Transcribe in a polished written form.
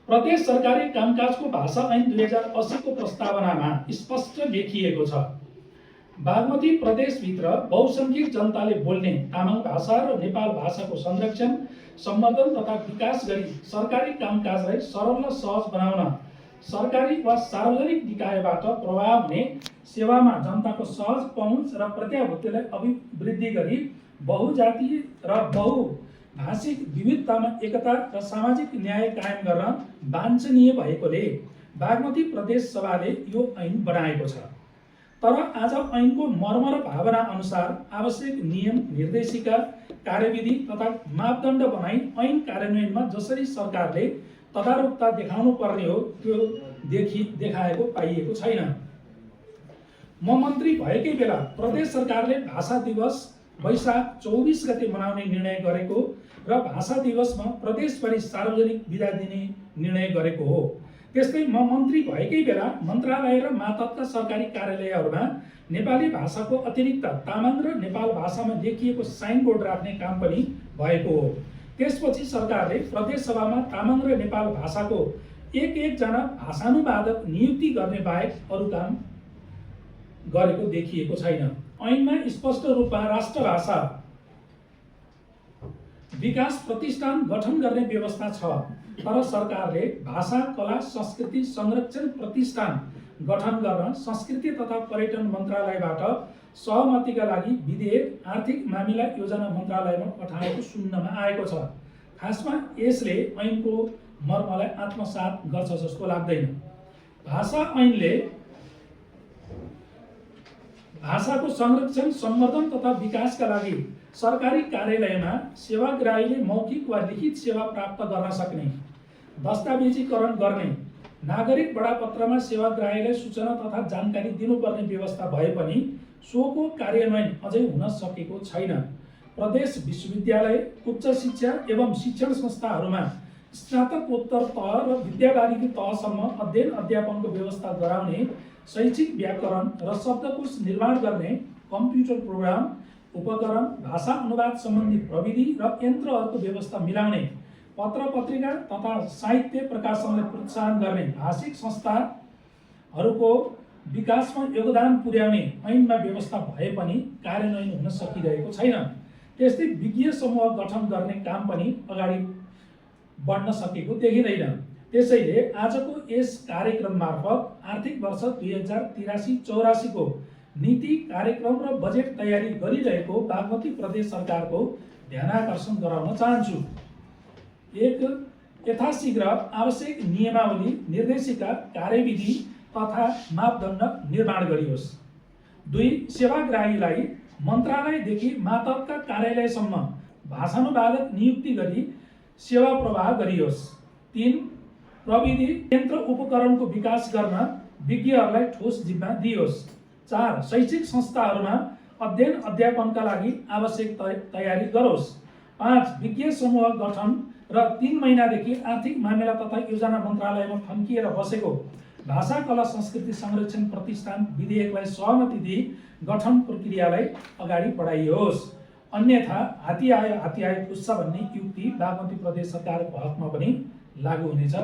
प्रदेश सरकारी कामकाजको भाषा ऐन 2080 को प्रस्तावनामा स्पष्ट लेखिएको छ, बागमती प्रदेशभित्र बहुसंख्यक जनताले बोल्ने तामाङ भाषा र नेपाल भाषाको संरक्षण, सम्वर्धन तथा विकास गरी सरकारी कामकाजलाई सरल र सहज बनाउन सरकारी वा सार्वजनिक निकायबाट प्रवाह हुने सेवामा जनताको सहज पहुँच र प्रत्याभूतिलाई अभिवृद्धि गरी बहुजातीय र बहुभाषिक विविधतामा एकता र सामाजिक न्याय कायम गर्न वाञ्छनीय भएकोले बागमती प्रदेश सभाले यो ऐन बनाएको छ। तर आज ऐनको मर्म र भावना अनुसार आवश्यक नियम, निर्देशिका, कार्यविधि तथा मापदण्ड बनाई ऐन कार्यान्वयनमा जसरी सरकारले तदारुकता देखाउनु पर्ने हो त्यो देखाएको पाइएको छैन। म मन्त्री भएकै बेला प्रदेश सरकारले भाषा दिवस वैशाख 24 गते मनाउने निर्णय गरेको र भाषा दिवसमा प्रदेशभरि सार्वजनिक बिदा दिने निर्णय गरेको हो। त्यस्तै म मन्त्री भएकै बेला मन्त्रालय र मातहतका सरकारी कार्यालयहरूमा नेपाली भाषाको अतिरिक्त तामाङ र नेपाल भाषामा लेखिएको साइनबोर्ड राख्ने काम पनि भएको हो। त्यसपछि सरकारले प्रदेश सभामा तामाङ र नेपाल भाषाको एक-एकजना भाषानुवादक नियुक्ति गर्ने बाहेक अरू काम गरेको देखिएको छैन। ऐनमा स्पष्ट रूपमा राष्ट्रभाषा विकास प्रतिष्ठान गठन गर्ने व्यवस्था छ, तर सरकारले भाषा, कला, संस्कृति संरक्षण प्रतिष्ठान गठन गर्न संस्कृति तथा पर्यटन मन्त्रालयबाट सहमतिका लागि विधेयक आर्थिक मामिला योजना मन्त्रालयमा पठाएको सुन्नमा आएको छ। खासमा यसले ऐनको मर्मलाई आत्मसात गर्छ जस्तो लाग्दैन। भाषा ऐनले भाषाको संरक्षण, सम्वर्धन तथा विकासका लागि सरकारी कार्यालयमा सेवाग्राहीले मौखिक वा लिखित सेवा प्राप्त गर्न सक्ने, दस्तावेजीकरण गर्ने, नागरिक बडापत्रमा सेवाग्राहीलाई सूचना तथा जानकारी दिनुपर्ने व्यवस्था भए पनि सोको कार्यान्वयन अझै हुन सकेको छैन। प्रदेश विश्वविद्यालय, उच्च शिक्षा एवं शिक्षण संस्थाहरूमा स्नातकोत्तर तह र विद्यावारिधी तहसम्म अध्ययन अध्यापनको व्यवस्था गराउने, शैक्षिक व्याकरण र शब्दकोश निर्माण गर्ने, कम्प्युटर प्रोग्राम, उपकरण, भाषा अनुवाद सम्बन्धी प्रविधि र यन्त्रहरूको व्यवस्था मिलाउने, पत्र पत्रिका तथा साहित्य प्रकाशनलाई प्रोत्साहन गर्ने, भाषिक संस्थाहरूको विकासमा योगदान पुर्याउने ऐनमा व्यवस्था भए पनि कार्यान्वयन हुन सकिरहेको छैन। त्यस्तै विज्ञ समूह गठन गर्ने काम पनि अगाडि बढ्न सकेको देखिँदैन। त्यसैले आजको यस कार्यक्रम मार्फत आर्थिक वर्ष 2083-84 को नीति, कार्यक्रम र बजेट तयारी गरिरहेको बागमती प्रदेश सरकारको ध्यानाकर्षण गराउन चाहन्छु। 1. यथाशीघ्र आवश्यक नियमावली, निर्देशिका, कार्यविधि तथा मापदण्ड निर्माण गरियोस्। 2. सेवाग्राहीलाई मन्त्रालयदेखि मातहतका कार्यालयसम्म भाषानुवादक नियुक्ति गरी सेवा प्रवाह गरियोस्। 3. प्रविधि, यन्त्र उपकरणको विकास गर्न विज्ञहरूलाई ठोस जिम्मा दियोस्। 4. शैक्षिक संस्थाहरूमा अध्ययन अध्यापनका लागि आवश्यक तयारी गरोस्। 5. विज्ञ समूह गठन र 3 महिनादेखि आर्थिक मामिला तथा योजना मन्त्रालयमा थन्किएर बसेको भाषा, कला, संस्कृति संरक्षण प्रतिष्ठान विधेयकलाई सहमति दिई गठन प्रक्रियालाई अगाडि बढाइयोस्। अन्यथा हात्ती आयो खुस्सा भन्ने युक्ति बागमती प्रदेश सरकारको हकमा पनि लागू हुनेछ।